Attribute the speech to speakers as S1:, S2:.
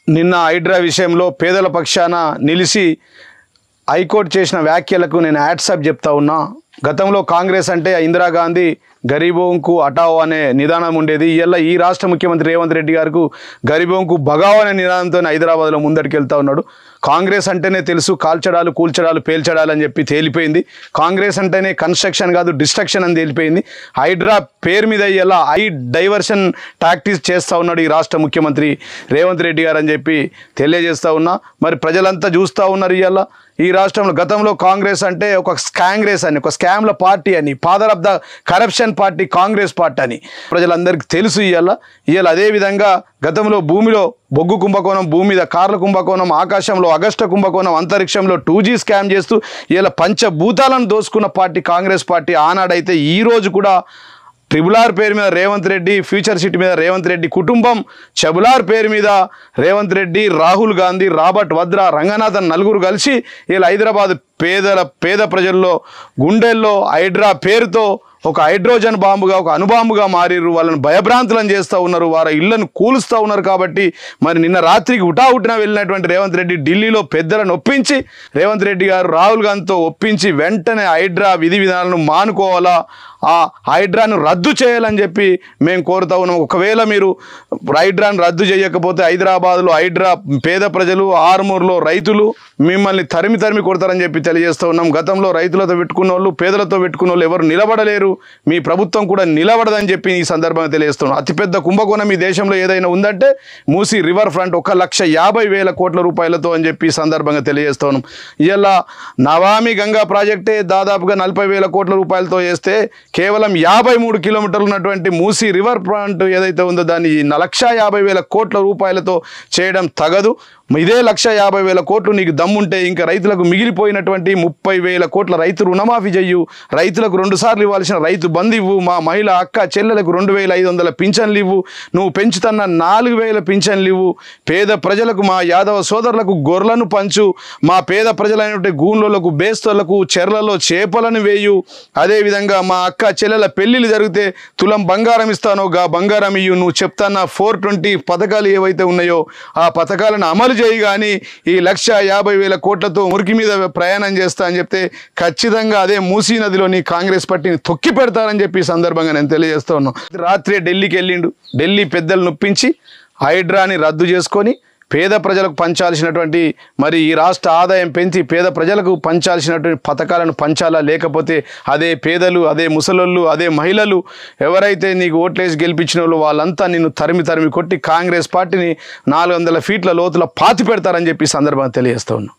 S1: నిన్న హైడ్రా విషయంలో పేదల పక్షాన నిలిచి హైకోర్టు చేసిన వ్యాఖ్యలకు నేను యాడ్సప్ చెప్తా ఉన్నా. గతంలో కాంగ్రెస్ అంటే ఇందిరాగాంధీ గరీబోంకు హటావో అనే నిదానం ఉండేది. ఇవాళ ఈ రాష్ట్ర ముఖ్యమంత్రి రేవంత్ రెడ్డి గారికి గరీబోంకు భగావో అనే నిదానంతో హైదరాబాద్లో ముందటికి వెళ్తూ ఉన్నాడు. కాంగ్రెస్ అంటేనే తెలుసు కాల్చడాలు కూల్చడాలు పేల్చడాలు అని చెప్పి తేలిపోయింది. కాంగ్రెస్ అంటేనే కన్స్ట్రక్షన్ కాదు డిస్ట్రక్షన్ అని తేలిపోయింది. హైడ్రా పేరు మీద ఇలా డైవర్షన్ టాక్టిక్స్ చేస్తూ ఉన్నాడు ఈ రాష్ట్ర ముఖ్యమంత్రి రేవంత్ రెడ్డి గారు అని చెప్పి తెలియజేస్తూ ఉన్నా. మరి ప్రజలంతా చూస్తూ ఉన్నారు. ఇవాళ ఈ రాష్ట్రంలో గతంలో కాంగ్రెస్ అంటే ఒక స్కాంగ్రెస్ అని, ఒక స్కామ్ల పార్టీ అని, father of the corruption party Congress party అని ప్రజలందరికీ తెలుసు. ఇవాళ అదేవిధంగా గతంలో భూమిలో బొగ్గు కుంభకోణం, భూమి మీద కార్ల కుంభకోణం, ఆకాశంలో అగస్ట కుంభకోణం, అంతరిక్షంలో 2G స్కామ్ చేస్తూ ఇలా పంచభూతాలను దోసుకున్న పార్టీ కాంగ్రెస్ పార్టీ ఆనాడైతే ఈరోజు కూడా ట్రిబుల్ పేరు మీద రేవంత్ రెడ్డి, ఫ్యూచర్ సిటీ మీద రేవంత్ రెడ్డి కుటుంబం, చెబులార్ పేరు మీద రేవంత్ రెడ్డి, రాహుల్ గాంధీ, రాబర్ట్ వద్రా, రంగనాథన్ నలుగురు కలిసి ఇలా హైదరాబాద్ పేద ప్రజల్లో గుండెల్లో హైడ్రా పేరుతో ఒక హైడ్రోజన్ బాంబుగా, ఒక అణుబాంబుగా మారిరు. వాళ్ళని భయభ్రాంతులను చేస్తూ ఉన్నారు, వారి ఇళ్లను కూలుస్తూ ఉన్నారు. కాబట్టి మరి నిన్న రాత్రికి హుటాహుటిన వెళ్ళినటువంటి రేవంత్ రెడ్డి ఢిల్లీలో పెద్దలను ఒప్పించి, రేవంత్ రెడ్డి గారు రాహుల్ గాంధీతో ఒప్పించి వెంటనే హైడ్రా విధి విధానాలను మానుకోవాలా, ఆ హైడ్రాను రద్దు చేయాలని చెప్పి మేము కోరుతా ఉన్నాం. ఒకవేళ మీరు హైడ్రాను రద్దు చేయకపోతే హైదరాబాద్లో హైడ్రా పేద ప్రజలు, ఆర్మూర్లో రైతులు మిమ్మల్ని తరిమి కొడతారని చెప్పి తెలియజేస్తూ ఉన్నాం. గతంలో రైతులతో పెట్టుకున్న వాళ్ళు, పేదలతో పెట్టుకున్న వాళ్ళు ఎవరు నిలబడలేరు, మీ ప్రభుత్వం కూడా నిలబడదని చెప్పి ఈ సందర్భంగా తెలియజేస్తున్నాం. అతిపెద్ద కుంభకోణం ఈ దేశంలో ఏదైనా ఉందంటే మూసీ రివర్ ఫ్రంట్ 1,50,000 కోట్ల రూపాయలతో అని చెప్పి ఈ సందర్భంగా తెలియజేస్తూ ఉన్నాం. ఇలా నమామి గంగా ప్రాజెక్టే దాదాపుగా 40,000 కోట్ల రూపాయలతో చేస్తే కేవలం 53 కిలోమీటర్లు ఉన్నటువంటి మూసీ రివర్ ఫ్రంట్ ఏదైతే ఉందో దాన్ని 1,50,000 కోట్ల రూపాయలతో చేయడం తగదు. ఇదే 1,50,000 కోట్లు నీకు దమ్ముంటే ఇంకా రైతులకు మిగిలిపోయినటువంటి 30,000 కోట్ల రైతు రుణమాఫీ చెయ్యు, రైతులకు 2 సార్లు ఇవ్వాల్సిన రైతు బంధు ఇవ్వు, మా మహిళ అక్క చెల్లెలకు 2,500 పింఛన్లు ఇవ్వు, నువ్వు పెంచుతున్న 4,000 పింఛన్లు ఇవ్వు, పేద ప్రజలకు మా యాదవ సోదరులకు గొర్రెలను పంచు, మా పేద ప్రజలైనటువంటి గూన్లకు బేస్తోళ్లకు చెర్లలో చేపలను వేయు, అదేవిధంగా మా అక్క చెల్లెల పెళ్ళిళ్ళు జరిగితే తులం బంగారం ఇస్తానో గా బంగారం ఇయ్యు, నువ్వు చెప్తాన్న 420 పథకాలు ఏవైతే ఉన్నాయో ఆ పథకాలను అమలు చేయి, కానీ ఈ 1,50,000 కోట్లతో మురికి మీద ప్రయాణం చేస్తా అని చెప్తే ఖచ్చితంగా అదే మూసీ నదిలోని కాంగ్రెస్ పార్టీని తొక్కి పెడతారని చెప్పి ఈ సందర్భంగా నేను తెలియజేస్తూ ఉన్నాను. రాత్రి ఢిల్లీకి వెళ్ళిండు, ఢిల్లీ పెద్దలు నొప్పించి హైడ్రాని రద్దు చేసుకొని పేద ప్రజలకు పంచాల్సినటువంటి మరి ఈ రాష్ట్ర ఆదాయం పెంచి పేద ప్రజలకు పంచాల్సినటువంటి పథకాలను పంచాలా, లేకపోతే అదే పేదలు, అదే ముసలోళ్ళు, అదే మహిళలు ఎవరైతే నీకు ఓట్లేసి గెలిపించిన వాళ్ళు వాళ్ళంతా నిన్ను తరిమి కొట్టి కాంగ్రెస్ పార్టీని 400 ఫీట్ల లోతుల పాతి పెడతారని చెప్పి సందర్భంగా తెలియజేస్తూ ఉన్నాం.